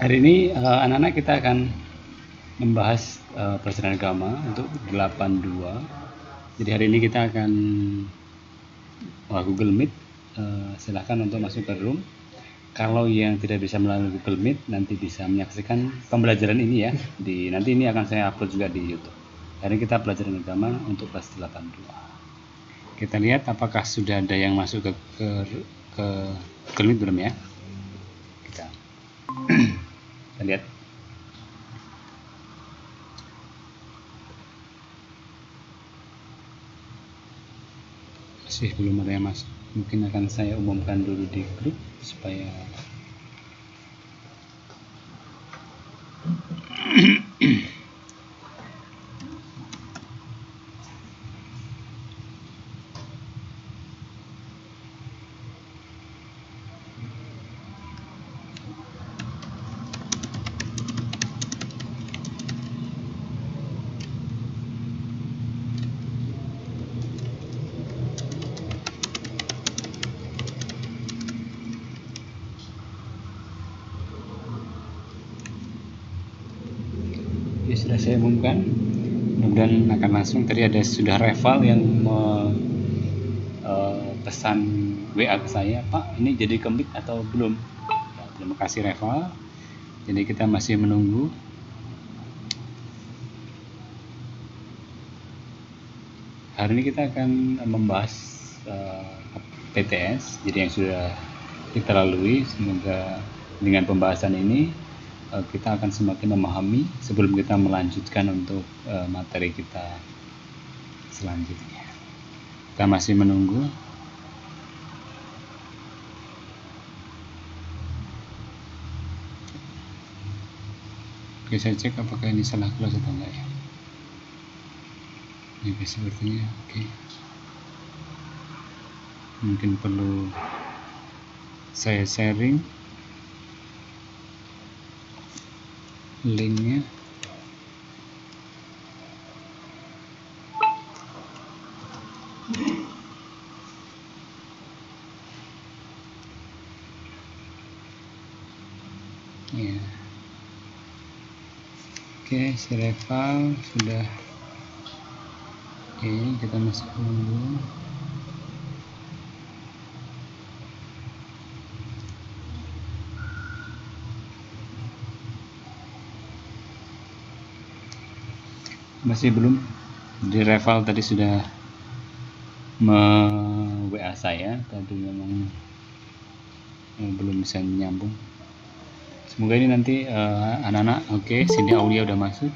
Hari ini anak-anak kita akan membahas pelajaran agama untuk 82. Jadi hari ini kita akan Google Meet. Silahkan untuk masuk ke room. Kalau yang tidak bisa melalui Google Meet nanti bisa menyaksikan pembelajaran ini ya. Nanti ini akan saya upload juga di YouTube. Hari ini kita pelajaran agama untuk kelas 82. Kita lihat apakah sudah ada yang masuk ke Google Meet belum ya. Kita lihat. Masih belum ada yang masuk. Mungkin akan saya umumkan dulu di grup supaya ya sudah saya umumkan. Mudah-mudahan akan langsung. Tadi ada sudah Reval yang pesan WA ke saya, Pak ini jadi kemik atau belum ya, terima kasih Reval. Jadi kita masih menunggu. Hari ini kita akan membahas PTS, jadi yang sudah kita lalui. Semoga dengan pembahasan ini kita akan semakin memahami sebelum kita melanjutkan untuk materi kita selanjutnya. Kita masih menunggu. Oke, saya cek apakah ini salah kelas atau enggak ya. Oke, sepertinya oke. Mungkin perlu saya sharing linknya. Ya. Oke, si Reval sudah. Oke, kita masih menunggu. Masih belum. Di Reval tadi sudah WA saya, tadi memang belum bisa nyambung. Semoga ini nanti anak-anak. Oke, Cindy Aulia udah masuk.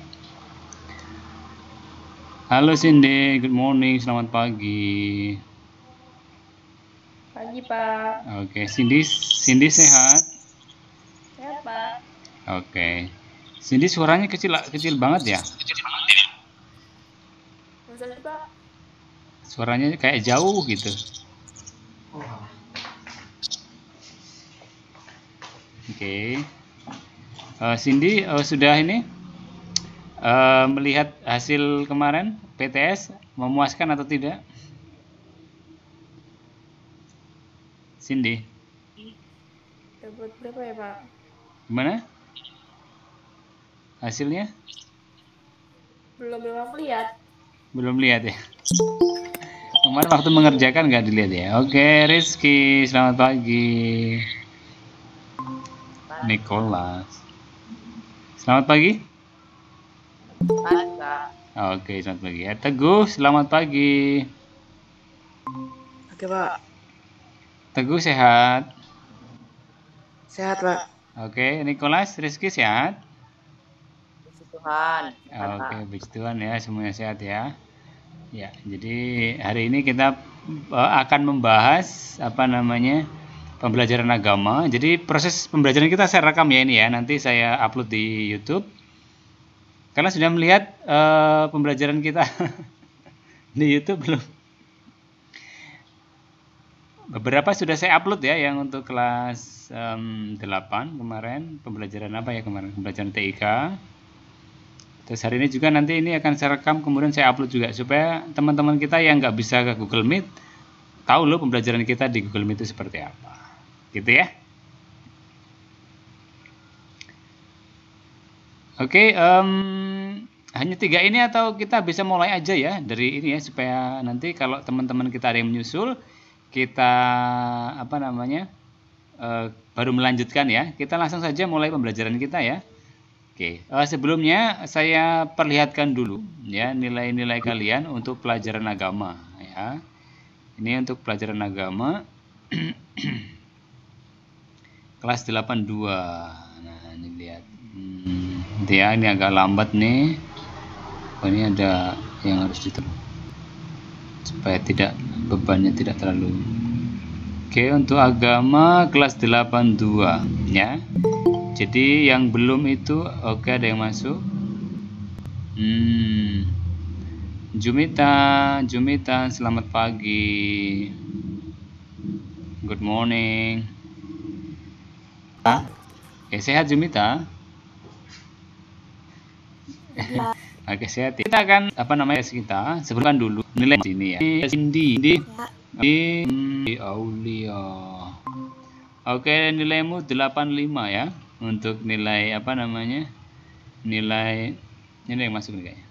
Halo Cindy, good morning, selamat pagi. Pagi Pak. Oke, Cindy sehat? Sehat Pak. Oke, Cindy suaranya kecil banget ya? Masa sih Pak? Suaranya kayak jauh gitu. Oke. Cindy sudah ini melihat hasil kemarin PTS memuaskan atau tidak? Cindy. Dapat berapa ya Pak? Gimana? Hasilnya? Belum aku lihat. Belum lihat ya. Kemarin waktu mengerjakan nggak dilihat ya. Oke, Rizky, selamat pagi. Nicholas, selamat pagi. Pagi Pak. Oke, selamat pagi ya. Teguh, selamat pagi. Oke Pak. Teguh sehat? Sehat Pak. Oke, Nicholas, Rizky sehat? Puji Tuhan. Oke, puji Tuhan ya, semuanya sehat ya. Ya, jadi hari ini kita akan membahas pembelajaran agama. Jadi proses pembelajaran kita saya rekam ya ini ya. Nanti saya upload di YouTube. Kalian sudah melihat pembelajaran kita di YouTube belum? Beberapa sudah saya upload ya, yang untuk kelas 8 kemarin. Pembelajaran apa ya kemarin? Pembelajaran TIK. Terus hari ini juga nanti ini akan saya rekam, kemudian saya upload juga supaya teman-teman kita yang nggak bisa ke Google Meet tahu loh pembelajaran kita di Google Meet itu seperti apa. Gitu ya. Oke, hanya 3 ini atau kita bisa mulai aja ya dari ini ya, supaya nanti kalau teman-teman kita ada yang menyusul, kita apa namanya baru melanjutkan ya. Kita langsung saja mulai pembelajaran kita ya. Oke, sebelumnya saya perlihatkan dulu ya nilai-nilai kalian untuk pelajaran agama ya. Ini untuk pelajaran agama kelas 82. Nah, ini lihat. Ya, ini agak lambat nih. Oh, ini ada yang harus ditulis supaya tidak bebannya tidak terlalu. Oke, untuk agama kelas 82 ya. Jadi yang belum itu oke, ada yang masuk. Jumita, selamat pagi. Good morning. Sehat Jumita? Oke, sehat. Kita akan kita sebutkan dulu nilai sini ya. Cindy, Aulia. Oke, nilaimu 85 ya. Untuk nilai nilai ini yang masuk nih kayaknya.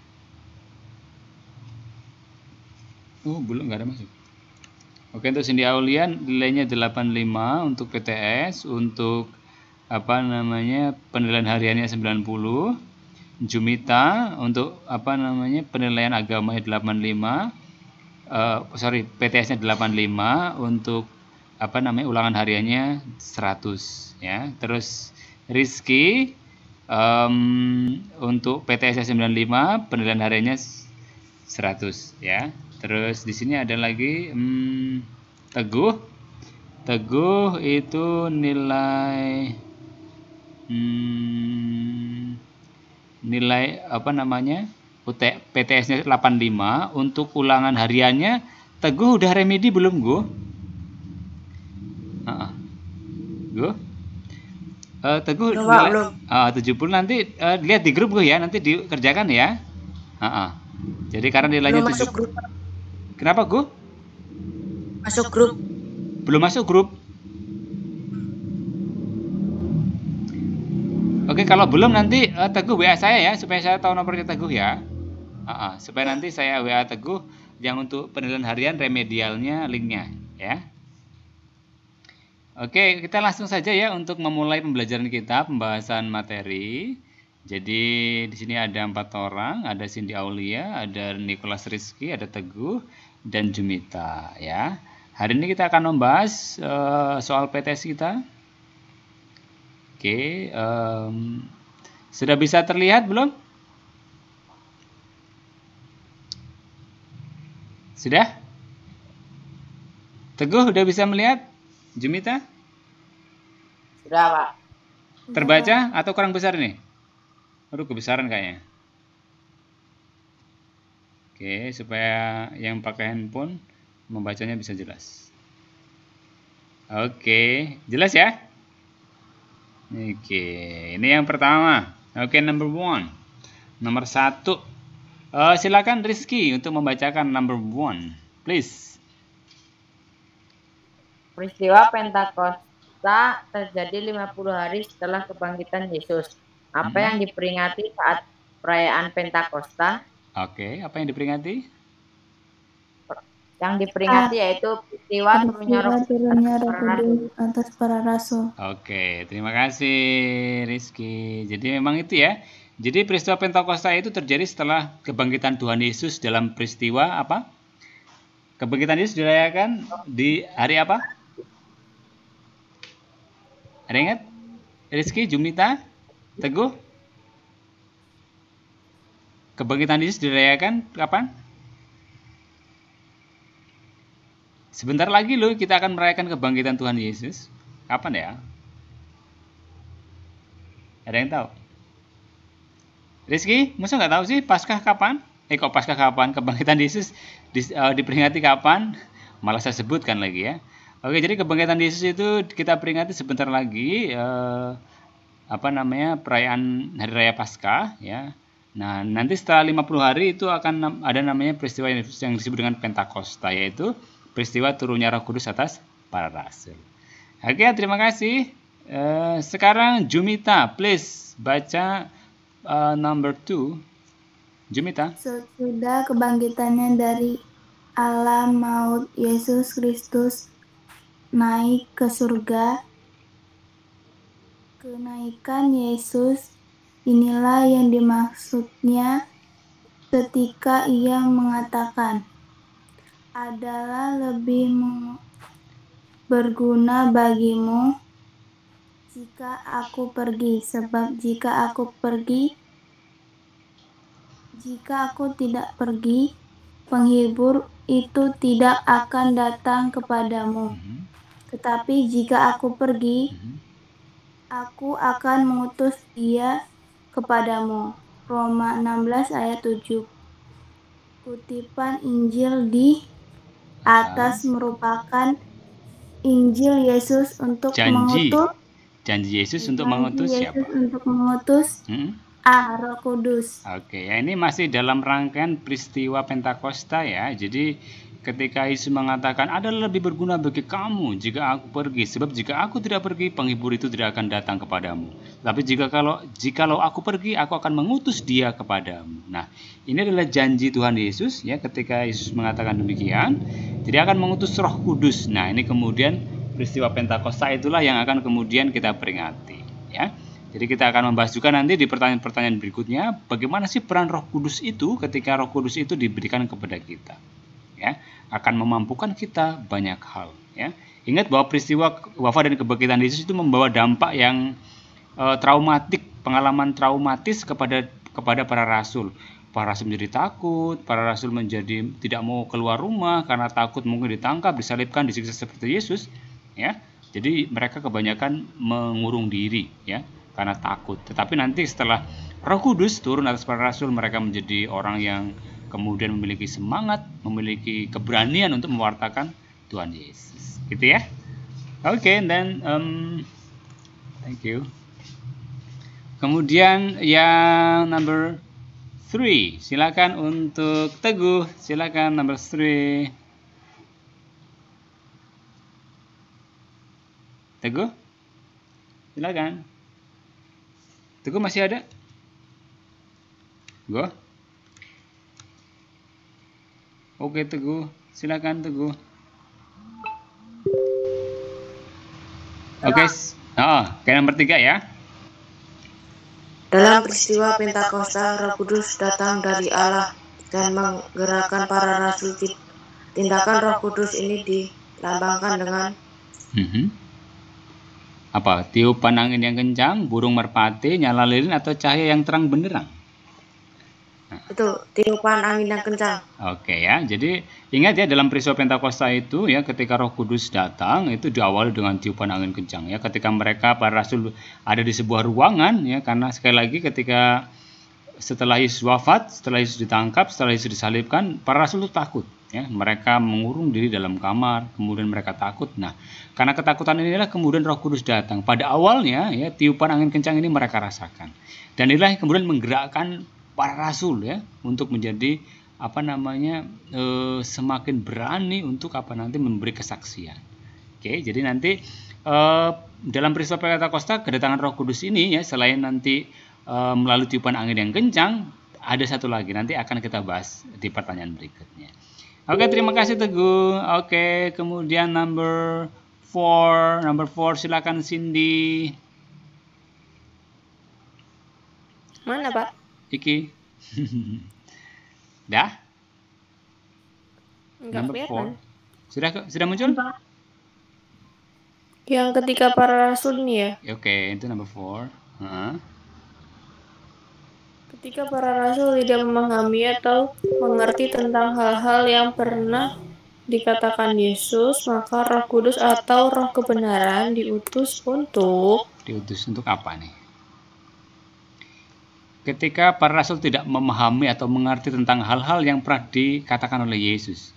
Belum, nggak ada masuk. Oke, untuk Cindy Aulia nilainya 85 untuk PTS, untuk penilaian hariannya 90. Jumita untuk penilaian agamanya 85. PTS-nya 85, untuk ulangan hariannya 100 ya. Terus Rizky untuk PTS-nya 95, penilaian hariannya 100 ya. Terus di sini ada lagi Teguh itu nilai PTS-nya 85, untuk ulangan hariannya Teguh udah remedi belum, Gu? Teguh Belum. 70 nanti lihat di grup, Gu ya, nanti dikerjakan ya. Jadi karena nilainya Belum masuk grup. Kenapa, Gu? Masuk grup. Belum masuk grup. Oke, kalau belum nanti Teguh WA saya ya, supaya saya tahu nomornya Teguh ya. Supaya nanti saya WA Teguh yang untuk penilaian harian remedialnya, linknya ya. Oke, kita langsung saja ya untuk memulai pembelajaran kita, pembahasan materi. Jadi di sini ada 4 orang, ada Cindy Aulia, ada Nicholas Rizky, ada Teguh, dan Jumita ya. Hari ini kita akan membahas soal PTS kita. Oke, sudah bisa terlihat belum? Sudah? Teguh udah bisa melihat? Jumita? Sudah, Pak. Terbaca atau kurang besar nih? Aduh, kebesaran kayaknya. Oke, supaya yang pakai handphone membacanya bisa jelas. Oke, jelas ya? Oke, ini yang pertama. Oke, number 1. Nomor 1. Silakan Rizky untuk membacakan number 1, please. Peristiwa Pentakosta terjadi 50 hari setelah kebangkitan Yesus. Apa yang diperingati saat perayaan Pentakosta? Oke, apa yang diperingati? Yang diperingati yaitu peristiwa turunnya Roh Kudus atas para rasul. Oke, terima kasih Rizky. Jadi memang itu ya. Jadi peristiwa Pentakosta itu terjadi setelah kebangkitan Tuhan Yesus dalam peristiwa apa? Kebangkitan Yesus dirayakan di hari apa? Ada ingat? Rizky, Jumita, Teguh? Kebangkitan Yesus dirayakan kapan? Sebentar lagi loh kita akan merayakan kebangkitan Tuhan Yesus. Kapan ya? Ada yang tahu? Rizky, masa nggak tahu sih Paskah kapan? Kok Paskah kapan? Kebangkitan Yesus diperingati kapan? Malah saya sebutkan lagi ya. Oke, jadi kebangkitan Yesus itu kita peringati sebentar lagi perayaan Hari Raya Paskah ya. Nah, nanti setelah 50 hari itu akan ada namanya peristiwa yang disebut dengan Pentakosta, yaitu peristiwa turunnya Roh Kudus atas para rasul. Oke, terima kasih. Sekarang Jumita, please baca Number 2, Jumita. Sesudah kebangkitannya dari alam maut, Yesus Kristus naik ke surga. Kenaikan Yesus inilah yang dimaksudnya ketika ia mengatakan, adalah lebih berguna bagimu jika aku pergi, sebab jika aku tidak pergi, penghibur itu tidak akan datang kepadamu. Tetapi jika aku pergi, aku akan mengutus dia kepadamu. Roma 16 ayat 7. Kutipan Injil di atas merupakan Injil Yesus untuk mengutus. Janji Yesus untuk mengutus siapa? Untuk mengutus Roh Kudus. Oke, ya ini masih dalam rangkaian peristiwa Pentakosta ya. Jadi ketika Yesus mengatakan adalah lebih berguna bagi kamu jika aku pergi, sebab jika aku tidak pergi, penghibur itu tidak akan datang kepadamu. Tapi jikalau aku pergi, aku akan mengutus dia kepadamu. Nah, ini adalah janji Tuhan Yesus ya, ketika Yesus mengatakan demikian, dia akan mengutus Roh Kudus. Nah, ini kemudian peristiwa Pentakosta itulah yang akan kemudian kita peringati ya. Jadi kita akan membahas juga nanti di pertanyaan-pertanyaan berikutnya, bagaimana sih peran Roh Kudus itu ketika Roh Kudus itu diberikan kepada kita. Ya, akan memampukan kita banyak hal ya. Ingat bahwa peristiwa wafat dan kebangkitan Yesus itu membawa dampak yang traumatik, pengalaman traumatis kepada para rasul. Para rasul menjadi takut, para rasul menjadi tidak mau keluar rumah karena takut mungkin ditangkap, disalibkan, disiksa seperti Yesus ya. Jadi mereka kebanyakan mengurung diri ya karena takut. Tetapi nanti setelah Roh Kudus turun atas para rasul, mereka menjadi orang yang kemudian memiliki semangat, memiliki keberanian untuk mewartakan Tuhan Yesus, gitu ya. Oke, then thank you. Kemudian yang number 3, silakan untuk Teguh, silakan number 3. Teguh, silakan. Teguh masih ada? Go. Oke Teguh, silakan Teguh. Oke, nomor 3 ya. Dalam peristiwa Pentakosta, Roh Kudus datang dari Allah dan menggerakkan para rasul. Tindakan Roh Kudus ini dilambangkan dengan apa? Tiupan angin yang kencang, burung merpati, nyala lilin, atau cahaya yang terang benderang? Itu tiupan angin yang kencang. Oke ya, jadi ingat ya, dalam peristiwa Pentakosta itu ya, ketika Roh Kudus datang itu diawali dengan tiupan angin kencang ya. Ketika mereka para rasul ada di sebuah ruangan ya, karena sekali lagi ketika setelah Yesus wafat, setelah Yesus ditangkap, setelah Yesus disalibkan, para rasul itu takut ya. Mereka mengurung diri dalam kamar, kemudian mereka takut. Nah, karena ketakutan inilah kemudian Roh Kudus datang. Pada awalnya ya, tiupan angin kencang ini mereka rasakan. Dan inilah yang kemudian menggerakkan para rasul ya untuk menjadi semakin berani untuk nanti memberi kesaksian. Oke, jadi nanti dalam peristiwa Pentakosta kedatangan Roh Kudus ini ya, selain nanti melalui tiupan angin yang kencang, ada satu lagi nanti akan kita bahas di pertanyaan berikutnya. Oke, terima kasih Teguh. Oke, kemudian number 4 silakan Cindy. Mana Pak? Iki. Dah? Enggak kelihatan. Sudah muncul? Yang ketika para rasul ini ya. Oke, itu number 4. Ketika para rasul tidak memahami atau mengerti tentang hal-hal yang pernah dikatakan Yesus, maka Roh Kudus atau Roh kebenaran diutus untuk apa nih? Ketika para rasul tidak memahami atau mengerti tentang hal-hal yang pernah dikatakan oleh Yesus.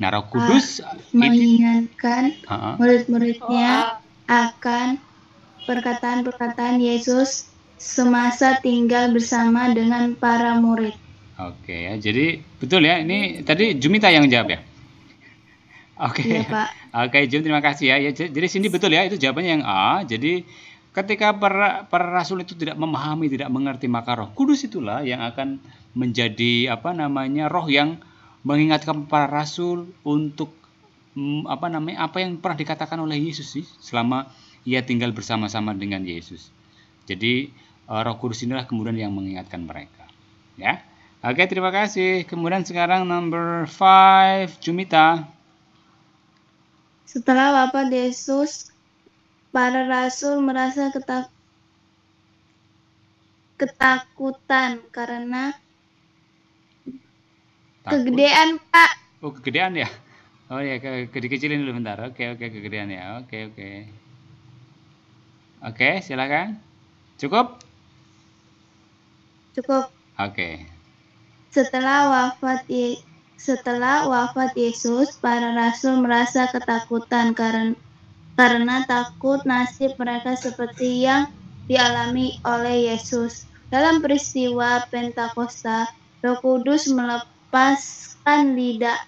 Nah, Roh Kudus mengingatkan murid-muridnya akan perkataan-perkataan Yesus semasa tinggal bersama dengan para murid. Oke ya, jadi betul ya, ini tadi Jumita yang jawab ya. Oke. Iya, Pak. Oke, Jum, terima kasih ya. Jadi sini betul ya, itu jawabannya yang A. Jadi ketika para rasul itu tidak memahami, tidak mengerti, maka Roh Kudus itulah yang akan menjadi roh yang mengingatkan para rasul untuk apa yang pernah dikatakan oleh Yesus sih selama ia tinggal bersama-sama dengan Yesus. Jadi Roh Kudus inilah kemudian yang mengingatkan mereka. Ya. Oke, terima kasih. Kemudian sekarang number 5, Jumita. Setelah wafat Yesus, para rasul merasa ketakutan karena kegedean, Pak. Oh, kegedean ya? Oh ya, dikecilin dulu bentar. Oke, kegedean ya. Oke. Oke, silakan. Cukup? Cukup. Oke. Setelah wafat Yesus, para rasul merasa ketakutan karena takut nasib mereka seperti yang dialami oleh Yesus. Dalam peristiwa Pentakosta, Roh Kudus melepaskan lidah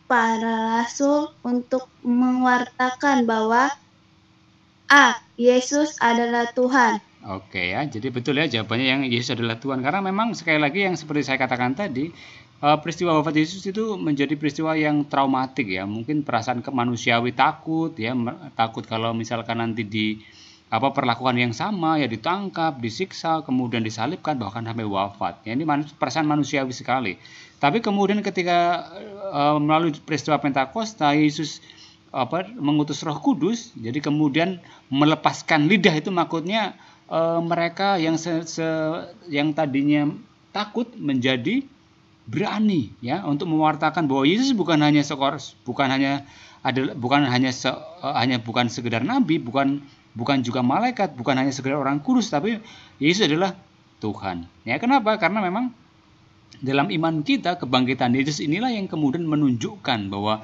para rasul untuk mewartakan bahwa Yesus adalah Tuhan. Oke ya, jadi betul ya jawabannya yang Yesus adalah Tuhan. Karena memang sekali lagi yang seperti saya katakan tadi, peristiwa wafat Yesus itu menjadi peristiwa yang traumatik ya. Mungkin perasaan manusiawi takut ya, takut kalau misalkan nanti perlakuan yang sama ya, ditangkap, disiksa, kemudian disalibkan, bahkan sampai wafat. Ya, ini perasaan manusiawi sekali. Tapi kemudian ketika melalui peristiwa Pentakosta, Yesus mengutus Roh Kudus, jadi kemudian melepaskan lidah itu maksudnya mereka yang tadinya takut menjadi berani ya untuk mewartakan bahwa Yesus bukan hanya sekedar nabi, bukan juga malaikat, bukan hanya sekedar orang kudus, tapi Yesus adalah Tuhan. Ya, kenapa? Karena memang dalam iman kita kebangkitan Yesus inilah yang kemudian menunjukkan bahwa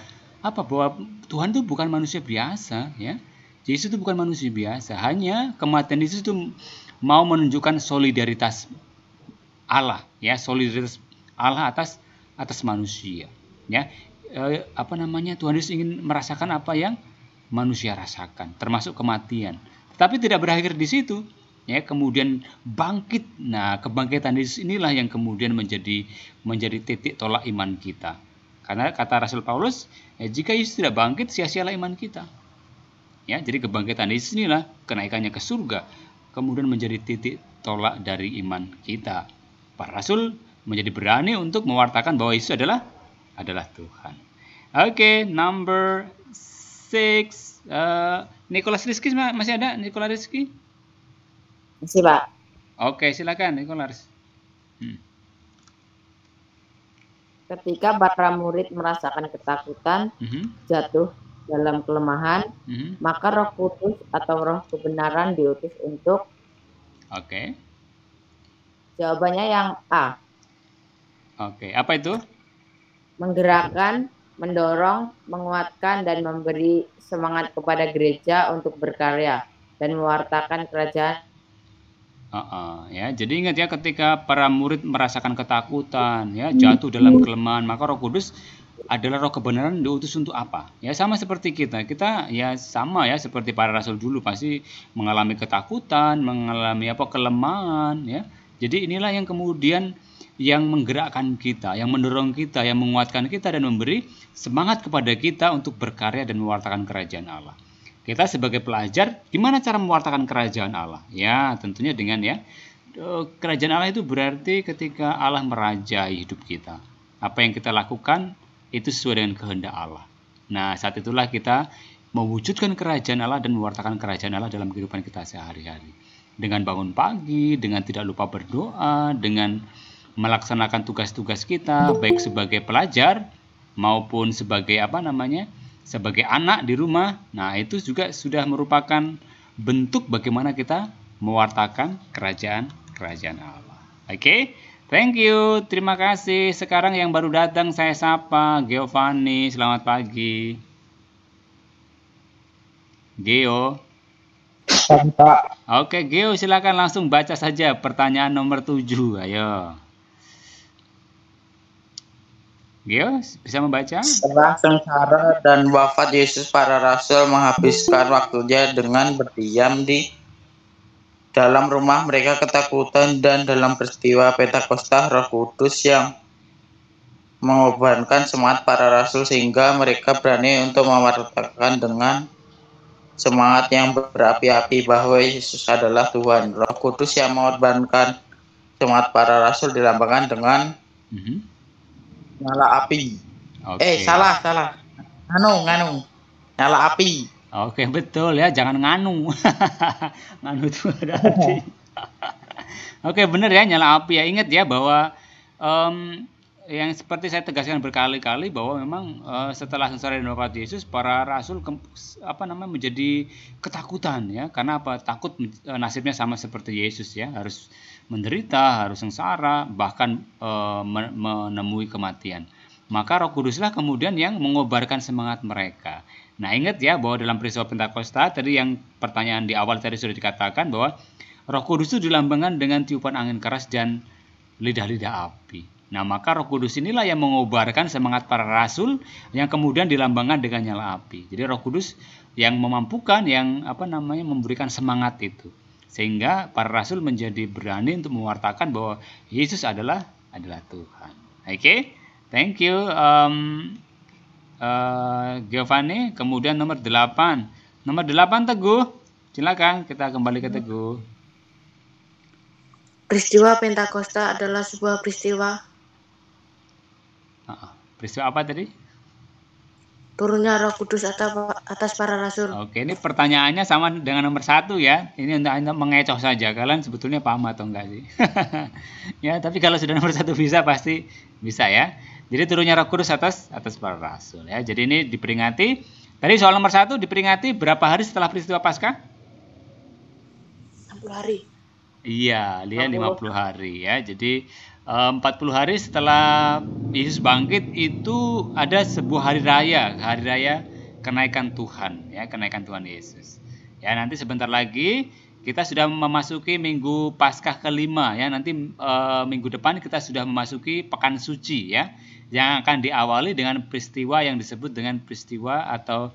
Tuhan itu bukan manusia biasa ya. Yesus itu bukan manusia biasa, hanya kematian Yesus itu mau menunjukkan solidaritas Allah ya, solidaritas Allah atas manusia ya. Tuhan Yesus ingin merasakan apa yang manusia rasakan, termasuk kematian. Tetapi tidak berakhir di situ ya, kemudian bangkit. Nah, kebangkitan Yesus inilah yang kemudian menjadi titik tolak iman kita. Karena kata Rasul Paulus, jika Yesus tidak bangkit, sia-sialah iman kita. Ya, jadi kebangkitan Yesus inilah kenaikannya ke surga, kemudian menjadi titik tolak dari iman kita. Para rasul menjadi berani untuk mewartakan bahwa Yesus adalah Tuhan. Oke, number 6, Nicholas Rizky masih ada? Nicholas Rizky? Masih, Pak. Oke, silakan Nicholas. Ketika para murid merasakan ketakutan, jatuh dalam kelemahan, maka Roh Kudus atau Roh kebenaran diutus untuk. Oke. Jawabannya yang A. Oke, apa itu? Menggerakkan, mendorong, menguatkan, dan memberi semangat kepada gereja untuk berkarya dan mewartakan kerajaan. Ya, jadi ingat ya, ketika para murid merasakan ketakutan, ya, jatuh dalam kelemahan, maka Roh Kudus adalah Roh kebenaran diutus untuk apa? Ya, sama seperti kita ya sama ya seperti para rasul dulu pasti mengalami ketakutan, mengalami kelemahan ya. Jadi inilah yang kemudian yang menggerakkan kita, yang mendorong kita, yang menguatkan kita dan memberi semangat kepada kita untuk berkarya dan mewartakan kerajaan Allah. Kita sebagai pelajar, gimana cara mewartakan kerajaan Allah? Ya, tentunya dengan kerajaan Allah itu berarti ketika Allah merajai hidup kita. Apa yang kita lakukan itu sesuai dengan kehendak Allah. Nah, saat itulah kita mewujudkan kerajaan Allah dan mewartakan kerajaan Allah dalam kehidupan kita sehari-hari. Dengan bangun pagi, dengan tidak lupa berdoa, dengan melaksanakan tugas-tugas kita, baik sebagai pelajar maupun sebagai sebagai anak di rumah. Nah, itu juga sudah merupakan bentuk bagaimana kita mewartakan kerajaan Allah. Oke? Thank you, terima kasih. Sekarang yang baru datang saya sapa Giovanni, selamat pagi. Geo. Pak. Oke, Geo, silakan langsung baca saja pertanyaan nomor 7, ayo. Gio, bisa membaca? Setelah sengsara dan wafat Yesus, para rasul menghabiskan waktunya dengan berdiam di dalam rumah mereka ketakutan, dan dalam peristiwa Pentakosta, Roh Kudus yang mengobarkan semangat para rasul sehingga mereka berani untuk mewartakan dengan semangat yang berapi-api bahwa Yesus adalah Tuhan. Roh Kudus yang mengorbankan semangat para rasul dilambangkan dengan nyala api. Salah. Nganu. Nyala api. Oke, betul ya, jangan nganu. Nganu itu ada api. Oke, benar ya, nyala api ya. Ingat ya bahwa yang seperti saya tegaskan berkali-kali bahwa memang setelah sengsara dan wafat Yesus, para rasul menjadi ketakutan ya. Karena apa? Takut nasibnya sama seperti Yesus ya, harus menderita, harus sengsara, bahkan menemui kematian. Maka Roh Kuduslah kemudian yang mengobarkan semangat mereka. Nah, ingat ya bahwa dalam peristiwa Pentakosta tadi yang pertanyaan di awal tadi sudah dikatakan bahwa Roh Kudus itu dilambangkan dengan tiupan angin keras dan lidah-lidah api. Nah, maka Roh Kudus inilah yang mengobarkan semangat para rasul yang kemudian dilambangkan dengan nyala api. Jadi Roh Kudus yang memampukan, yang memberikan semangat itu. Sehingga para rasul menjadi berani untuk mewartakan bahwa Yesus adalah Tuhan. Oke? Thank you Giovanni. Kemudian nomor 8. Nomor 8 Teguh. Silakan kita kembali ke Teguh. Peristiwa Pentakosta adalah sebuah peristiwa. Peristiwa apa tadi? Turunnya Roh Kudus atas para rasul. Oke, ini pertanyaannya sama dengan nomor 1 ya. Ini untuk mengecoh saja. Kalian sebetulnya paham atau enggak sih? Ya, tapi kalau sudah nomor 1 bisa, pasti bisa ya. Jadi turunnya Roh Kudus atas para rasul ya. Jadi ini diperingati. Tadi soal nomor 1 diperingati berapa hari setelah peristiwa Paskah? 60 hari. Iya, lihat 50 hari ya. Jadi 40 hari setelah Yesus bangkit itu ada sebuah hari raya kenaikan Tuhan ya, kenaikan Tuhan Yesus. Ya, nanti sebentar lagi kita sudah memasuki minggu Paskah kelima ya. Nanti minggu depan kita sudah memasuki Pekan Suci ya, yang akan diawali dengan peristiwa yang disebut dengan peristiwa atau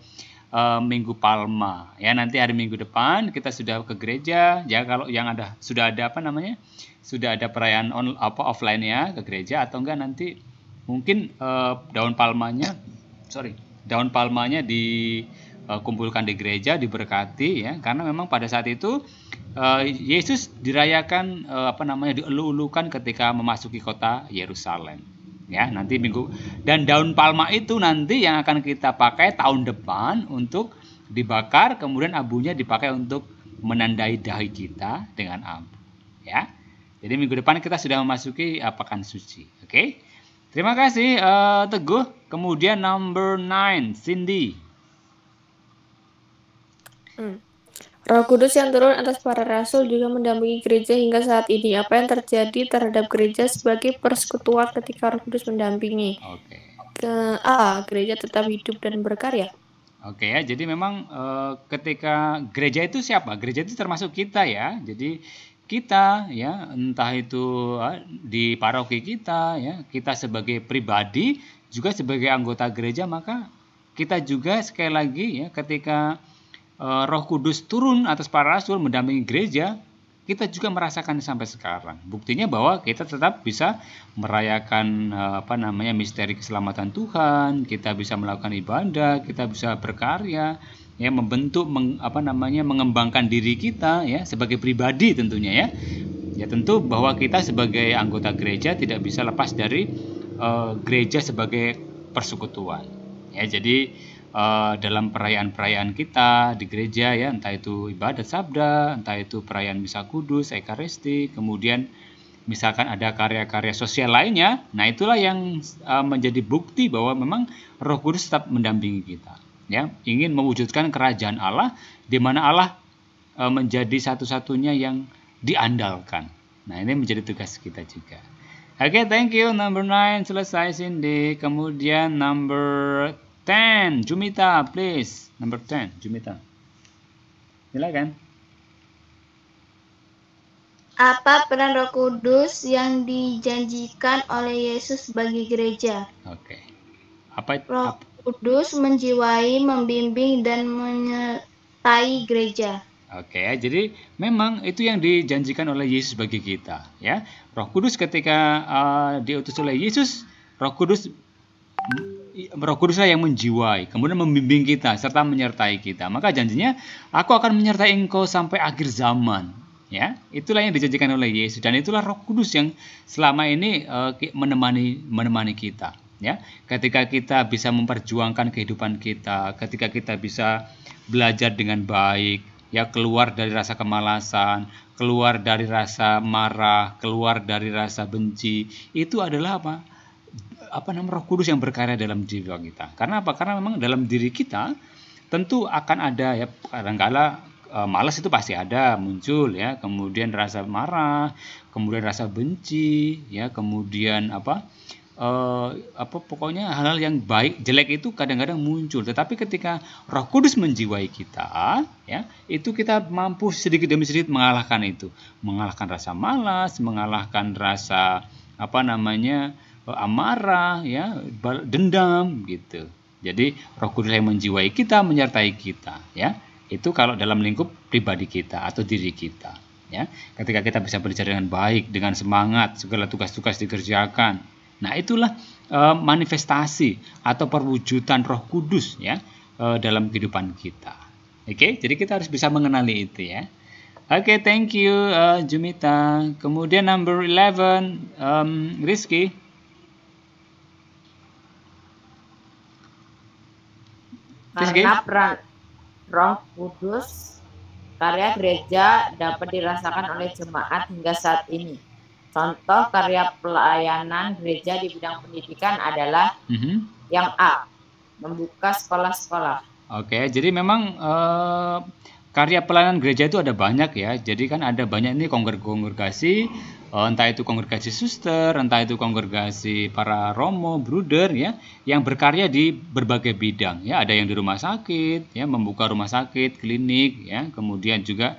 Minggu Palma ya. Nanti hari Minggu depan kita sudah ke gereja ya. Kalau yang sudah ada perayaan offline ya, ke gereja, atau enggak nanti mungkin daun palmanya dikumpulkan di gereja, diberkati ya, karena memang pada saat itu Yesus dirayakan dielu-elukan ketika memasuki kota Yerusalem. Ya, nanti minggu, dan daun palma itu nanti yang akan kita pakai tahun depan untuk dibakar, kemudian abunya dipakai untuk menandai dahi kita dengan abu. Ya, jadi minggu depan kita sudah memasuki Pekan Suci. Oke, terima kasih Teguh. Kemudian number 9, Cindy. Roh Kudus yang turun atas para rasul juga mendampingi gereja hingga saat ini. Apa yang terjadi terhadap gereja sebagai persekutuan ketika Roh Kudus mendampingi? Gereja tetap hidup dan berkarya. Oke ya, jadi memang ketika gereja itu siapa? Gereja itu termasuk kita ya. Jadi kita ya, entah itu di paroki kita ya, kita sebagai pribadi juga sebagai anggota gereja, maka kita juga sekali lagi ya, ketika Roh Kudus turun atas para rasul mendampingi gereja, kita juga merasakan sampai sekarang. Buktinya bahwa kita tetap bisa merayakan misteri keselamatan Tuhan, kita bisa melakukan ibadah, kita bisa berkarya, ya, membentuk mengembangkan diri kita ya sebagai pribadi tentunya ya. Ya tentu bahwa kita sebagai anggota gereja tidak bisa lepas dari gereja sebagai persekutuan. Ya, jadi dalam perayaan-perayaan kita di gereja ya, entah itu ibadat sabda, entah itu perayaan misa kudus, ekaristi, kemudian misalkan ada karya-karya sosial lainnya, nah itulah yang menjadi bukti bahwa memang Roh Kudus tetap mendampingi kita ya, ingin mewujudkan kerajaan Allah di mana Allah menjadi satu-satunya yang diandalkan. Nah, ini menjadi tugas kita juga. Oke, thank you. Number 9 selesai, Cindy. Kemudian number 10, Jumita, please. Number 10, Jumita. Silakan. Apa peran Roh Kudus yang dijanjikan oleh Yesus bagi gereja? Oke. Apa Roh Kudus menjiwai, membimbing, dan menyertai gereja. Oke, jadi memang itu yang dijanjikan oleh Yesus bagi kita, ya. Roh Kudus ketika diutus oleh Yesus, Roh Kuduslah yang menjiwai, kemudian membimbing kita serta menyertai kita. Maka janjinya, aku akan menyertai engkau sampai akhir zaman. Ya, itulah yang dijanjikan oleh Yesus, dan itulah Roh Kudus yang selama ini menemani kita. Ya, ketika kita bisa memperjuangkan kehidupan kita, ketika kita bisa belajar dengan baik, ya, keluar dari rasa kemalasan, keluar dari rasa marah, keluar dari rasa benci, itu adalah Roh Kudus yang berkarya dalam jiwa kita. Karena apa? Karena memang dalam diri kita tentu akan ada, ya, kadang-kala malas itu pasti ada, muncul, ya, kemudian rasa marah, kemudian rasa benci, ya, kemudian pokoknya hal-hal yang baik jelek itu kadang-kadang muncul. Tetapi ketika Roh Kudus menjiwai kita, ya, itu kita mampu sedikit demi sedikit mengalahkan itu, mengalahkan rasa malas, mengalahkan rasa amarah, ya, dendam gitu. Jadi Roh Kudus yang menjiwai kita, menyertai kita, ya. Itu kalau dalam lingkup pribadi kita atau diri kita, ya. Ketika kita bisa belajar dengan baik, dengan semangat, segala tugas-tugas dikerjakan. Nah, itulah manifestasi atau perwujudan Roh Kudus, ya, dalam kehidupan kita. Oke, jadi kita harus bisa mengenali itu, ya. Oke, thank you Jumita. Kemudian number 11, Rizky. Karena peran Roh Kudus, karya gereja dapat dirasakan oleh jemaat hingga saat ini. Contoh karya pelayanan gereja di bidang pendidikan adalah yang A, membuka sekolah-sekolah. Oke, jadi memang karya pelayanan gereja itu ada banyak, ya. Jadi kan ada banyak ini kongregasi, entah itu kongregasi suster, entah itu kongregasi para romo, bruder, ya, yang berkarya di berbagai bidang, ya. Ada yang di rumah sakit, ya, membuka rumah sakit, klinik, ya. Kemudian juga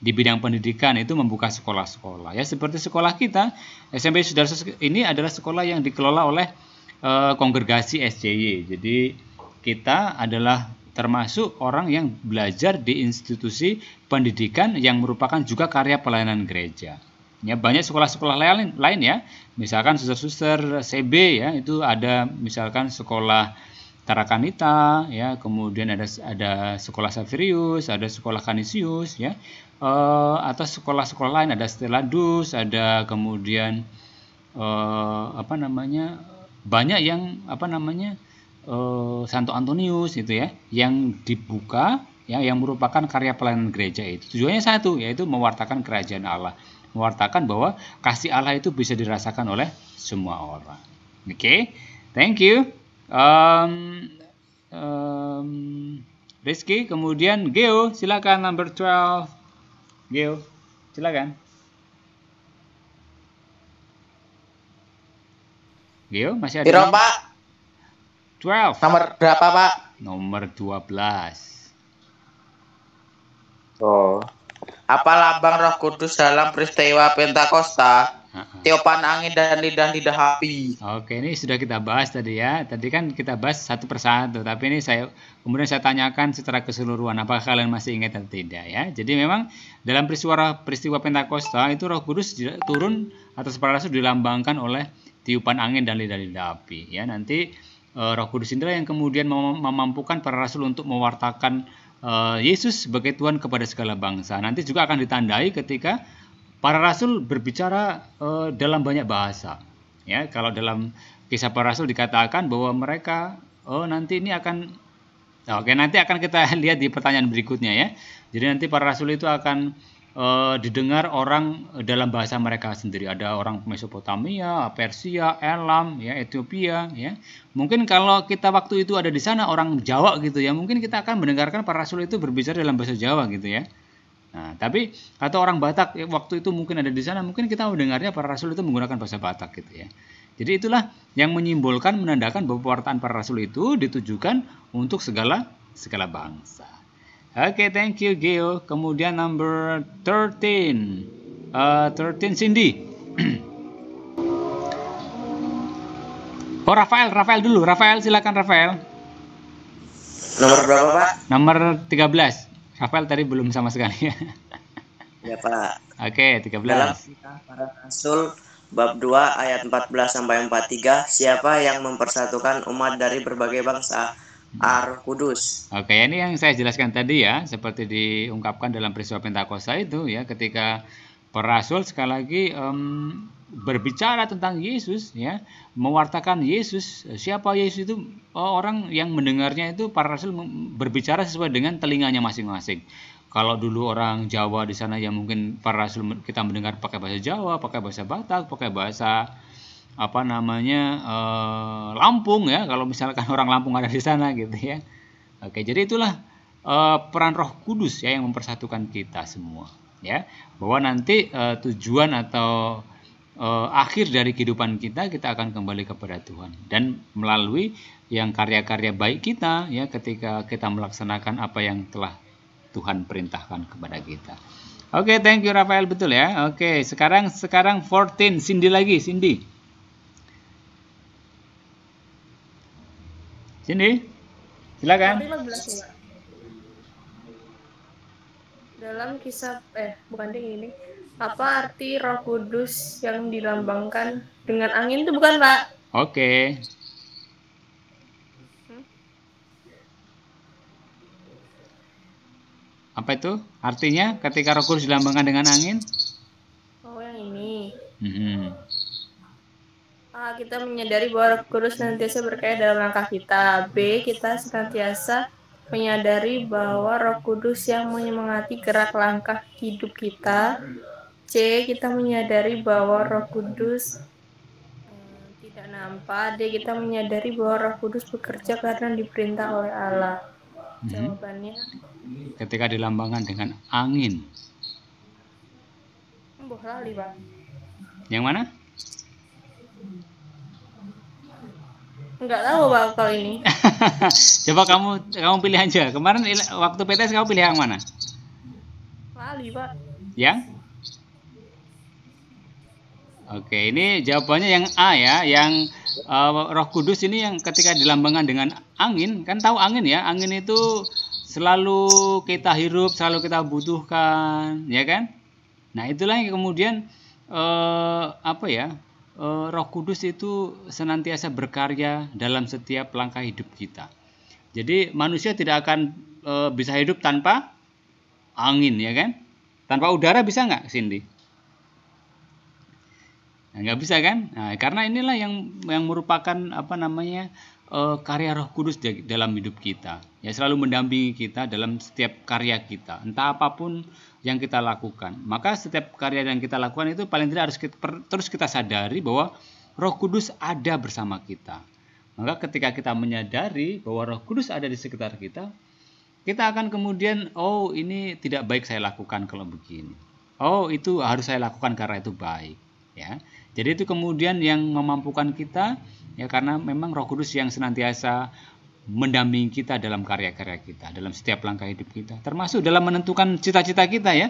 di bidang pendidikan itu membuka sekolah-sekolah, ya, seperti sekolah kita SMP Saudara ini adalah sekolah yang dikelola oleh kongregasi SCY. Jadi kita adalah termasuk orang yang belajar di institusi pendidikan yang merupakan juga karya pelayanan gereja. Ya, banyak sekolah-sekolah lain, ya. Misalkan suster-suster CB, ya, itu ada misalkan sekolah Tarakanita, ya, kemudian ada sekolah Saverius, ada sekolah Canisius, ya. Atau sekolah-sekolah lain, ada Steladus, ada kemudian banyak yang Santo Antonius itu, ya, yang dibuka, ya, yang merupakan karya pelayanan gereja itu. Tujuannya satu, yaitu mewartakan kerajaan Allah, mewartakan bahwa kasih Allah itu bisa dirasakan oleh semua orang. Oke, thank you Rizky. Kemudian Geo, silakan number 12. Geo, silakan. Geo, masih ada? Biro, Pak. 12. Nomor berapa, Pak? Nomor 12. Oh. Apa lambang Roh Kudus dalam peristiwa Pentakosta? Tiupan angin dan lidah-lidah api. Oke, ini sudah kita bahas tadi, ya. Tadi kan kita bahas satu persatu, tapi ini kemudian saya tanyakan secara keseluruhan, apakah kalian masih ingat atau tidak, ya. Jadi memang dalam peristiwa Pentakosta itu Roh Kudus turun atas para rasul dilambangkan oleh tiupan angin dan lidah-lidah api, ya. Nanti Roh Kudus inilah yang kemudian memampukan para rasul untuk mewartakan Yesus sebagai Tuhan kepada segala bangsa. Nanti juga akan ditandai ketika para rasul berbicara dalam banyak bahasa. Ya, kalau dalam kisah para rasul dikatakan bahwa mereka nanti akan kita lihat di pertanyaan berikutnya, ya. Jadi nanti para rasul itu akan didengar orang dalam bahasa mereka sendiri. Ada orang Mesopotamia, Persia, Elam, ya, Ethiopia, ya. Mungkin kalau kita waktu itu ada di sana orang Jawa gitu, ya, mungkin kita akan mendengarkan para rasul itu berbicara dalam bahasa Jawa gitu, ya. Nah, tapi atau orang Batak waktu itu mungkin ada di sana, mungkin kita mendengarnya para rasul itu menggunakan bahasa Batak gitu, ya. Jadi itulah yang menyimbolkan, menandakan bahwa pewartaan para rasul itu ditujukan untuk segala bangsa. Oke, thank you Geo. Kemudian number 13. 13 Cindy. Oh, Rafael dulu. Rafael, silakan Rafael. Nomor berapa, Pak? Nomor 13. Rafael tadi belum sama sekali. Ya, Pak. Oke, 13. Dalam Kisah Para Rasul bab 2 ayat 14 sampai 43, siapa yang mempersatukan umat dari berbagai bangsa? Roh Kudus. Oke, ini yang saya jelaskan tadi ya, seperti diungkapkan dalam peristiwa Pentakosta itu ya, ketika para rasul sekali lagi berbicara tentang Yesus ya, mewartakan Yesus. Siapa Yesus itu? Orang yang mendengarnya itu para rasul berbicara sesuai dengan telinganya masing-masing. Kalau dulu orang Jawa di sana ya mungkin para rasul kita mendengar pakai bahasa Jawa, pakai bahasa Batak, pakai bahasa Lampung ya, kalau misalkan orang Lampung ada di sana gitu ya. Oke, jadi itulah peran Roh Kudus ya yang mempersatukan kita semua ya, bahwa nanti tujuan atau akhir dari kehidupan kita akan kembali kepada Tuhan, dan melalui yang karya-karya baik kita ya, ketika kita melaksanakan apa yang telah Tuhan perintahkan kepada kita. Oke, thank you Rafael, betul ya. Oke, sekarang 14 Cindy lagi, Cindy. Cindy, silakan. 15 ya. Dalam kisah bukan ini. Apa arti Roh Kudus yang dilambangkan dengan angin itu, bukan, Pak? Oke. Apa itu? Artinya ketika Roh Kudus dilambangkan dengan angin? Oh, yang ini. A. Kita menyadari bahwa Roh Kudus senantiasa berkarya dalam langkah kita. B. Kita senantiasa menyadari bahwa Roh Kudus yang menyemangati gerak langkah hidup kita. C. Kita menyadari bahwa Roh Kudus tidak nampak. D. Kita menyadari bahwa Roh Kudus bekerja karena diperintah oleh Allah. Jawabannya ketika dilambangkan dengan angin. Lali, Pak. Yang mana? Enggak tahu, Pak, kalau ini. Coba kamu pilih aja. Kemarin waktu PTS kamu pilih yang mana? Lali, Pak. Yang? Oke, ini jawabannya yang A ya, yang Roh Kudus ini yang ketika dilambangkan dengan angin. Kan tahu angin ya? Angin itu selalu kita hirup, selalu kita butuhkan, ya kan? Nah, itulah yang kemudian Roh Kudus itu senantiasa berkarya dalam setiap langkah hidup kita. Jadi manusia tidak akan bisa hidup tanpa angin, ya kan? Tanpa udara bisa nggak, Cindy? Nah, nggak bisa kan? Nah, karena inilah yang merupakan karya Roh Kudus dalam hidup kita. Ya, selalu mendampingi kita dalam setiap karya kita, entah apapun yang kita lakukan. Maka setiap karya yang kita lakukan itu paling tidak harus terus kita sadari bahwa Roh Kudus ada bersama kita. Maka ketika kita menyadari bahwa Roh Kudus ada di sekitar kita, kita akan kemudian, oh ini tidak baik saya lakukan kalau begini. Oh itu harus saya lakukan karena itu baik. Ya, jadi itu kemudian yang memampukan kita, ya karena memang Roh Kudus yang senantiasa mendampingi kita dalam karya-karya kita, dalam setiap langkah hidup kita, termasuk dalam menentukan cita-cita kita ya.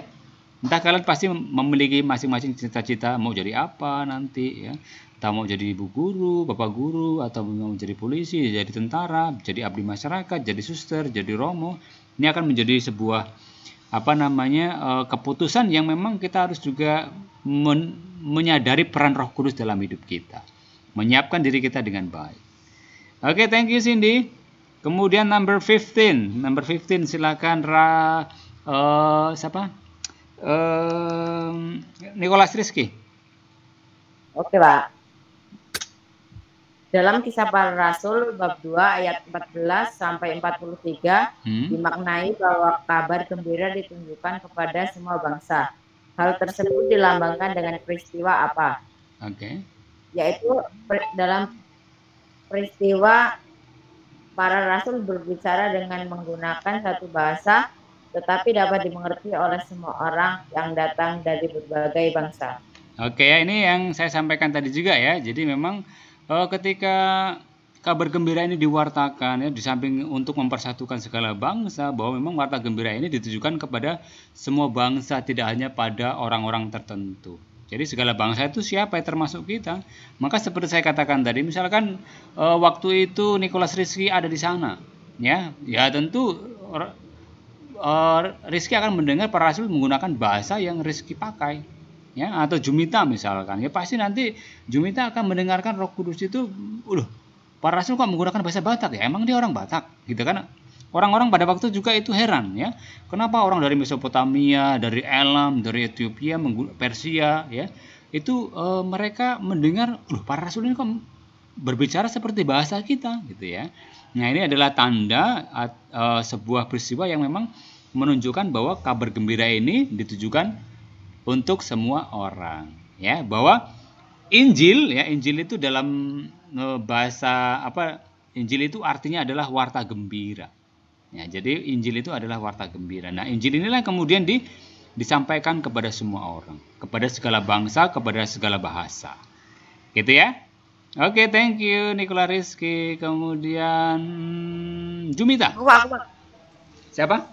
Entah kalian pasti memiliki masing-masing cita-cita, mau jadi apa nanti ya. Entah mau jadi ibu guru, bapak guru, atau mau jadi polisi, jadi tentara, jadi abdi masyarakat, jadi suster, jadi romo. Ini akan menjadi sebuah keputusan yang memang kita harus juga menyadari peran Roh Kudus dalam hidup kita, menyiapkan diri kita dengan baik. Oke, thank you Cindy. Kemudian number 15 silakan siapa? Nicholas Rizky. Oke, Pak. Dalam Kisah Para Rasul bab 2 ayat 14 sampai 43 dimaknai bahwa kabar gembira ditunjukkan kepada semua bangsa. Hal tersebut dilambangkan dengan peristiwa apa? Oke. Yaitu dalam peristiwa para rasul berbicara dengan menggunakan satu bahasa, tetapi dapat dimengerti oleh semua orang yang datang dari berbagai bangsa. Oke, ya ini yang saya sampaikan tadi juga ya. Jadi memang ketika kabar gembira ini diwartakan ya, di samping untuk mempersatukan segala bangsa, bahwa memang warta gembira ini ditujukan kepada semua bangsa, tidak hanya pada orang-orang tertentu. Jadi segala bangsa itu siapa ya, termasuk kita. Maka seperti saya katakan tadi, misalkan waktu itu Nicholas Rizky ada di sana, ya tentu Rizky akan mendengar para rasul menggunakan bahasa yang Rizky pakai, ya, atau Jumita misalkan, ya pasti nanti Jumita akan mendengarkan Roh Kudus itu, para rasul kok menggunakan bahasa Batak ya, emang dia orang Batak, gitu kan? Orang-orang pada waktu juga itu heran ya, kenapa orang dari Mesopotamia, dari Elam, dari Ethiopia, Persia, ya, itu mereka mendengar, para rasul ini kok berbicara seperti bahasa kita, gitu ya. Nah ini adalah tanda sebuah peristiwa yang memang menunjukkan bahwa kabar gembira ini ditujukan untuk semua orang, ya, bahwa Injil, ya, Injil itu dalam bahasa Injil itu artinya adalah warta gembira. Ya, jadi Injil itu adalah warta gembira. Nah, Injil inilah kemudian disampaikan kepada semua orang, kepada segala bangsa, kepada segala bahasa. Gitu ya. Oke, thank you Nicholas Rizky. Kemudian Jumita. Aku Pak. Siapa?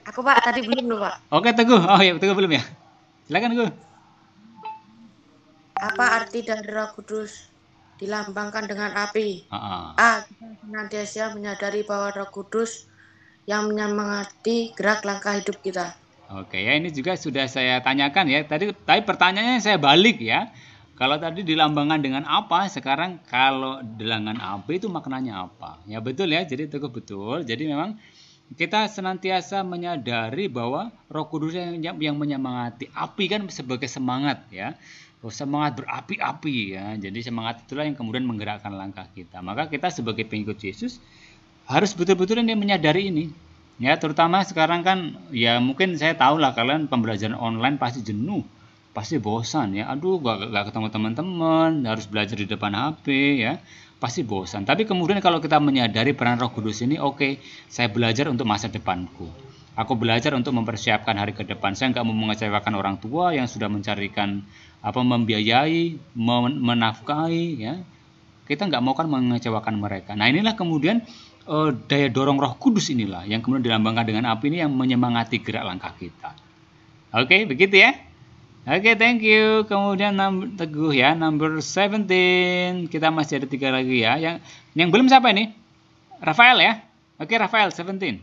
Aku Pak, tadi belum Pak. Oke, Teguh. Oh ya, Teguh belum ya. Silakan Teguh. Apa arti dari Roh Kudus dilambangkan dengan api? Kita senantiasa menyadari bahwa Roh Kudus yang menyemangati gerak langkah hidup kita. Oke ya, ini juga sudah saya tanyakan ya. Tadi pertanyaannya saya balik ya. Kalau tadi dilambangkan dengan apa, sekarang kalau dengan api itu maknanya apa? Ya betul ya, jadi Teguh betul. Jadi memang kita senantiasa menyadari bahwa Roh Kudus yang menyemangati. Api kan sebagai semangat ya. Semangat berapi-api ya. Jadi semangat itulah yang kemudian menggerakkan langkah kita. Maka kita sebagai pengikut Yesus harus betul-betul ini menyadari ini. Ya, terutama sekarang kan ya mungkin saya tahu lah kalian pembelajaran online pasti jenuh, pasti bosan ya. Aduh, gak ketemu teman-teman, harus belajar di depan HP ya. Pasti bosan. Tapi kemudian kalau kita menyadari peran Roh Kudus ini, oke, saya belajar untuk masa depanku. Aku belajar untuk mempersiapkan hari ke depan. Saya nggak mau mengecewakan orang tua yang sudah mencarikan membiayai, menafkahi ya. Kita nggak mau kan mengecewakan mereka. Nah, inilah kemudian daya dorong Roh Kudus inilah yang kemudian dilambangkan dengan api ini yang menyemangati gerak langkah kita. Oke, begitu ya. Oke, thank you. Kemudian Teguh ya, number 17. Kita masih ada 3 lagi ya. Yang belum siapa ini? Rafael ya. Oke, Rafael 17.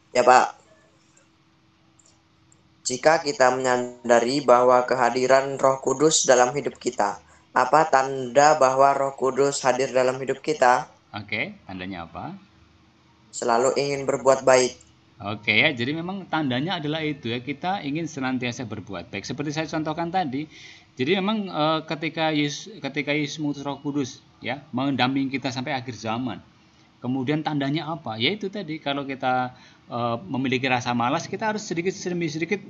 Ya Pak, jika kita menyadari bahwa kehadiran Roh Kudus dalam hidup kita, apa tanda bahwa Roh Kudus hadir dalam hidup kita? Oke, tandanya apa? Selalu ingin berbuat baik. Oke ya, jadi memang tandanya adalah itu ya, kita ingin senantiasa berbuat baik. Seperti saya contohkan tadi, jadi memang ketika Yesus mengutus Roh Kudus ya, mendampingi kita sampai akhir zaman. Kemudian tandanya apa? Yaitu tadi kalau kita memiliki rasa malas, kita harus sedikit demi sedikit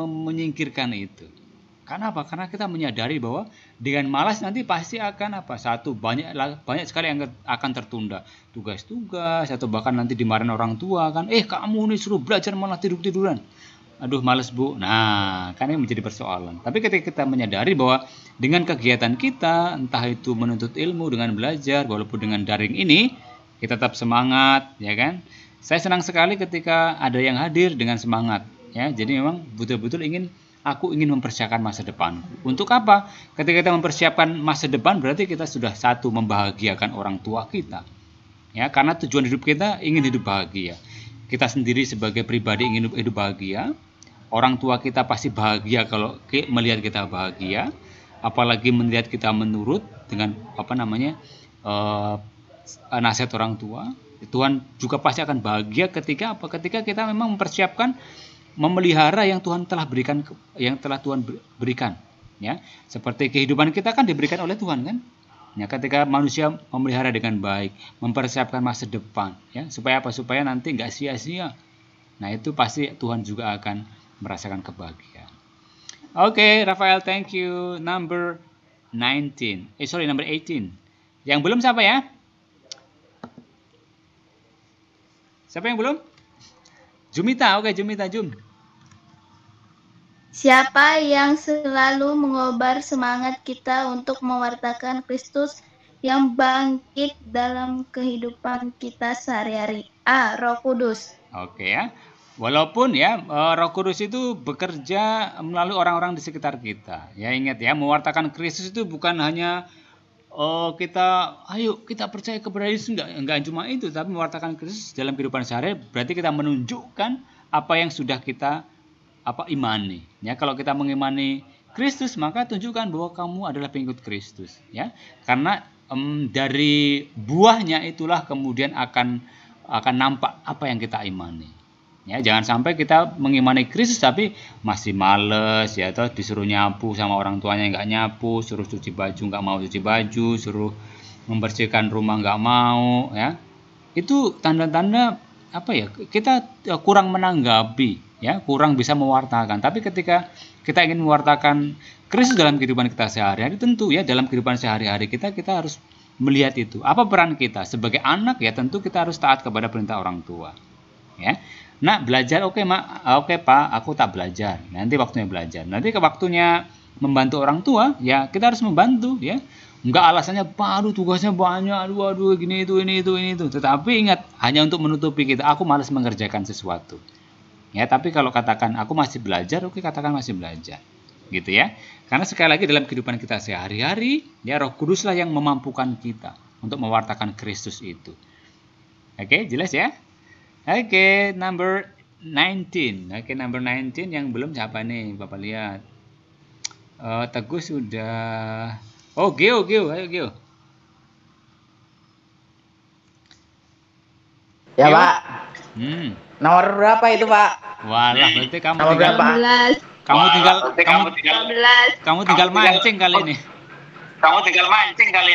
menyingkirkan itu. Karena apa? Karena kita menyadari bahwa dengan malas nanti pasti akan banyak sekali yang akan tertunda. Tugas-tugas atau bahkan nanti dimarahin orang tua kan. Kamu nih suruh belajar malah tidur-tiduran. Aduh males Bu. Nah, kan ini menjadi persoalan. Tapi ketika kita menyadari bahwa dengan kegiatan kita, entah itu menuntut ilmu dengan belajar, walaupun dengan daring ini, kita tetap semangat, ya kan? Saya senang sekali ketika ada yang hadir dengan semangat, ya. Jadi memang betul-betul aku ingin mempersiapkan masa depan. Untuk apa? Ketika kita mempersiapkan masa depan, berarti kita sudah satu membahagiakan orang tua kita, ya. Karena tujuan hidup kita ingin hidup bahagia. Kita sendiri sebagai pribadi ingin hidup bahagia. Orang tua kita pasti bahagia kalau melihat kita bahagia, apalagi melihat kita menurut dengan nasihat orang tua. Tuhan juga pasti akan bahagia ketika kita memang mempersiapkan memelihara yang Tuhan telah berikan, ya. Seperti kehidupan kita kan diberikan oleh Tuhan kan. Ya, ketika manusia memelihara dengan baik, mempersiapkan masa depan, ya, supaya nanti nggak sia-sia. Nah, itu pasti Tuhan juga akan merasakan kebahagiaan. Oke, Rafael, thank you. Number 18. Number 18. Yang belum siapa ya? Siapa yang belum? Jumita, oke, Jumita, Jum. Siapa yang selalu mengobar semangat kita untuk mewartakan Kristus yang bangkit dalam kehidupan kita sehari-hari? A. Roh Kudus. Oke ya. Walaupun ya Roh Kudus itu bekerja melalui orang-orang di sekitar kita. Ya ingat ya, mewartakan Kristus itu bukan hanya ayo kita percaya kepada Yesus, enggak cuma itu, tapi mewartakan Kristus dalam kehidupan sehari berarti kita menunjukkan apa yang sudah kita imani. Ya, kalau kita mengimani Kristus, maka tunjukkan bahwa kamu adalah pengikut Kristus, ya. Karena dari buahnya itulah kemudian akan nampak apa yang kita imani. Ya, jangan sampai kita mengimani Kristus tapi masih males ya, atau disuruh nyapu sama orang tuanya nggak nyapu, suruh cuci baju nggak mau cuci baju, suruh membersihkan rumah nggak mau, ya. Itu tanda-tanda kita kurang menanggapi, ya, kurang bisa mewartakan. Tapi ketika kita ingin mewartakan Kristus dalam kehidupan kita sehari-hari, tentu ya dalam kehidupan sehari-hari kita harus melihat itu. Apa peran kita sebagai anak? Ya tentu kita harus taat kepada perintah orang tua. Ya. Nah, belajar oke Pak, aku tak belajar. Nanti waktunya belajar. Nanti ke waktunya membantu orang tua, ya kita harus membantu, ya. Enggak alasannya, Pak, tugasnya banyak, aduh gini itu. Tetapi ingat, hanya untuk menutupi kita, aku malas mengerjakan sesuatu. Ya, tapi kalau katakan aku masih belajar, oke, katakan masih belajar. Gitu ya. Karena sekali lagi dalam kehidupan kita sehari-hari, ya Roh Kuduslah yang memampukan kita untuk mewartakan Kristus itu. Oke, jelas ya? Oke, number 19. Oke, number 19 yang belum siapa nih? Bapak lihat. Teguh sudah. Oh, Geo, ayo Geo. Ya, Geo. Pak. Nomor berapa itu, Pak? Walah, berarti kamu nomor tinggal berapa? Kamu tinggal mancing kali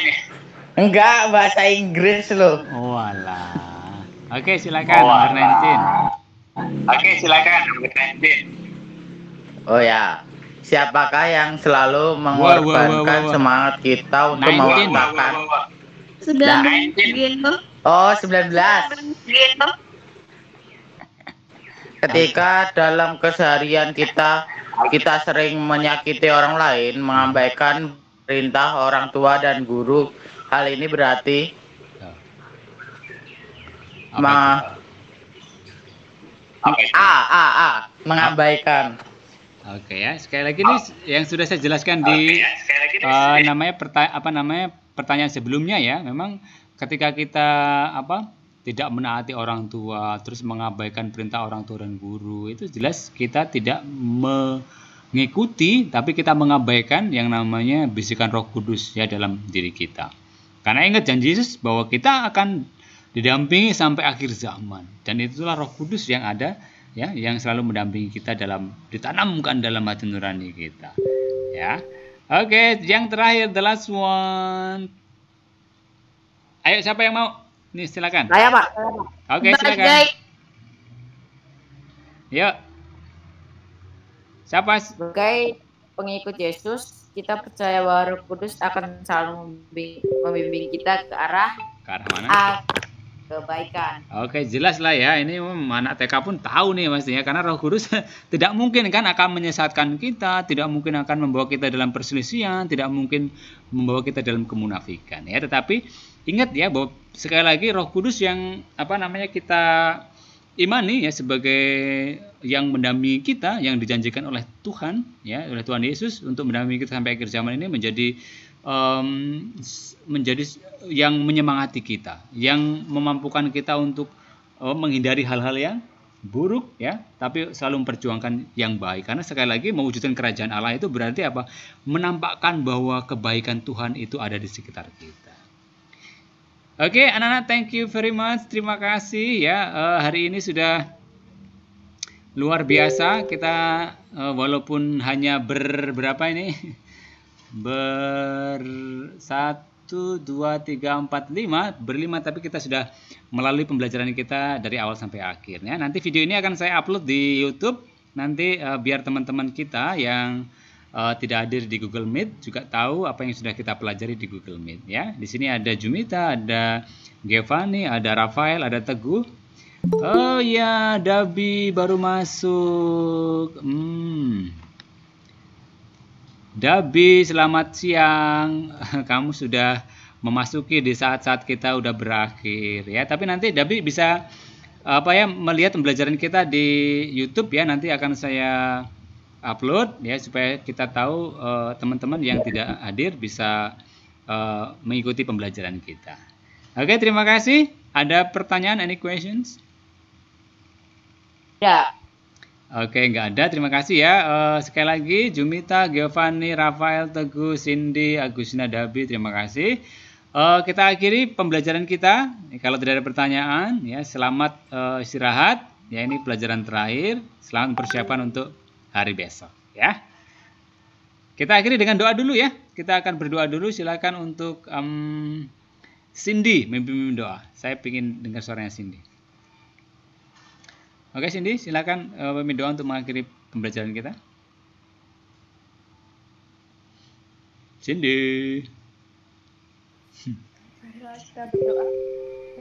ini. Enggak, bahasa Inggris loh. Walah. Oke, silakan nomor 19. Oh ya. Siapakah yang selalu mengorbankan semangat kita untuk mewartakan? 19. Oh, 19. Ketika dalam keseharian kita sering menyakiti orang lain, mengabaikan perintah orang tua dan guru, hal ini berarti mengabaikan. Oke ya, sekali lagi nih yang sudah saya jelaskan di pertanyaan sebelumnya ya. Memang ketika kita tidak menaati orang tua, terus mengabaikan perintah orang tua dan guru, itu jelas kita tidak mengikuti, tapi kita mengabaikan yang namanya bisikan Roh Kudus ya dalam diri kita. Karena ingat janji Yesus bahwa kita akan didampingi sampai akhir zaman, dan itulah Roh Kudus yang ada ya, yang selalu mendampingi kita ditanamkan dalam hati nurani kita ya. Oke, yang terakhir, the last one. Ayo, siapa yang mau? Nih, silakan. Saya, Pak. Oke, silakan. Yuk. Siapa? Sebagai pengikut Yesus, kita percaya bahwa Roh Kudus akan selalu membimbing kita ke arah mana? Kebaikan. Oke, jelas lah ya. Ini anak TK pun tahu nih pastinya, karena Roh Kudus tidak mungkin kan akan menyesatkan kita, tidak mungkin akan membawa kita dalam perselisihan, tidak mungkin membawa kita dalam kemunafikan ya. Tetapi ingat ya bahwa sekali lagi Roh Kudus yang kita imani ya sebagai yang mendampingi kita, yang dijanjikan oleh Tuhan ya, oleh Tuhan Yesus untuk mendampingi kita sampai akhir zaman ini, menjadi yang menyemangati kita, yang memampukan kita untuk menghindari hal-hal yang buruk ya, tapi selalu memperjuangkan yang baik. Karena sekali lagi mewujudkan kerajaan Allah itu berarti apa? Menampakkan bahwa kebaikan Tuhan itu ada di sekitar kita. Oke, anak-anak, thank you very much. Terima kasih ya. Hari ini sudah luar biasa. Kita walaupun hanya berberapa ini? 1, 2, 3, 4, 5 berlima, tapi kita sudah melalui pembelajaran kita dari awal sampai akhirnya. Nanti video ini akan saya upload di YouTube. Nanti biar teman-teman kita yang tidak hadir di Google Meet juga tahu apa yang sudah kita pelajari di Google Meet ya. Di sini ada Jumita, ada Giovanni, ada Rafael, ada Teguh. Oh ya, Dabi baru masuk. Dabi, selamat siang. Kamu sudah memasuki di saat-saat kita udah berakhir ya. Tapi nanti Dabi bisa melihat pembelajaran kita di YouTube ya. Nanti akan saya upload ya supaya kita tahu teman-teman yang tidak hadir bisa mengikuti pembelajaran kita. Oke, terima kasih. Ada pertanyaan, any questions? Ya. Oke, nggak ada. Terima kasih ya. Sekali lagi, Jumita, Giovanni, Rafael, Teguh, Cindy, Agustina, Dabi, terima kasih. Kita akhiri pembelajaran kita. Kalau tidak ada pertanyaan, ya selamat istirahat. Ya, ini pelajaran terakhir. Selamat persiapan untuk hari besok. Ya. Kita akhiri dengan doa dulu ya. Kita akan berdoa dulu. Silakan untuk Cindy memimpin doa. Saya ingin dengar suaranya Cindy. Oke Cindy, silakan memimpin doa untuk mengakhiri pembelajaran kita. Cindy. Marilah kita berdoa.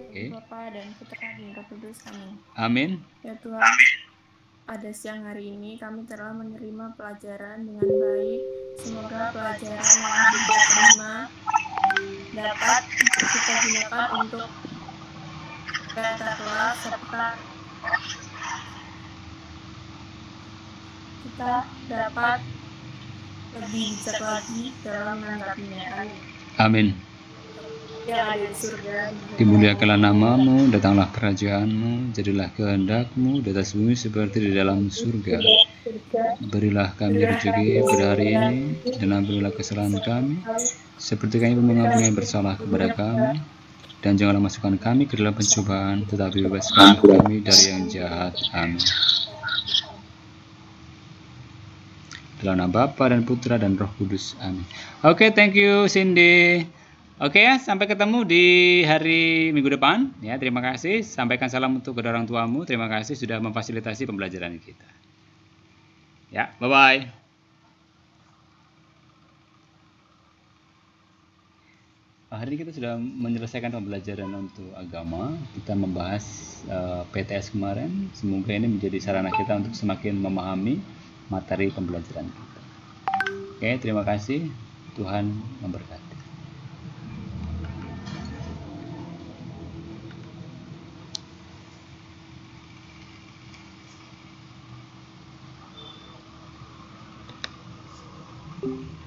Oke. Bapa dan Putra dan Roh Kudus, amin. Amin. Ya Tuhan, pada siang hari ini kami telah menerima pelajaran dengan baik. Semoga pelajaran yang kita terima dapat kita gunakan untuk kita kelak serta kita dapat lebih bijak lagi dalam menanggapinya. Amin. Yang ada di surga, dimuliakanlah namamu, datanglah kerajaanmu, jadilah kehendakmu di atas bumi seperti di dalam surga. Berilah kami rezeki pada hari ini, dan ampunilah kesalahan kami, seperti kami mengampuni yang bersalah kepada kami. Dan janganlah masukkan kami ke dalam pencobaan, tetapi bebaskanlah kami dari yang jahat. Amin. Dalam nama Bapa dan Putra dan Roh Kudus. Amin. Oke, thank you Cindy. Oke ya, sampai ketemu di hari minggu depan. Ya, terima kasih. Sampaikan salam untuk kedua orang tuamu. Terima kasih sudah memfasilitasi pembelajaran kita. Ya, bye-bye. Hari ini kita sudah menyelesaikan pembelajaran untuk agama. Kita membahas PTS kemarin. Semoga ini menjadi sarana kita untuk semakin memahami materi pembelajaran kita. Oke, terima kasih. Tuhan memberkati. Thank you.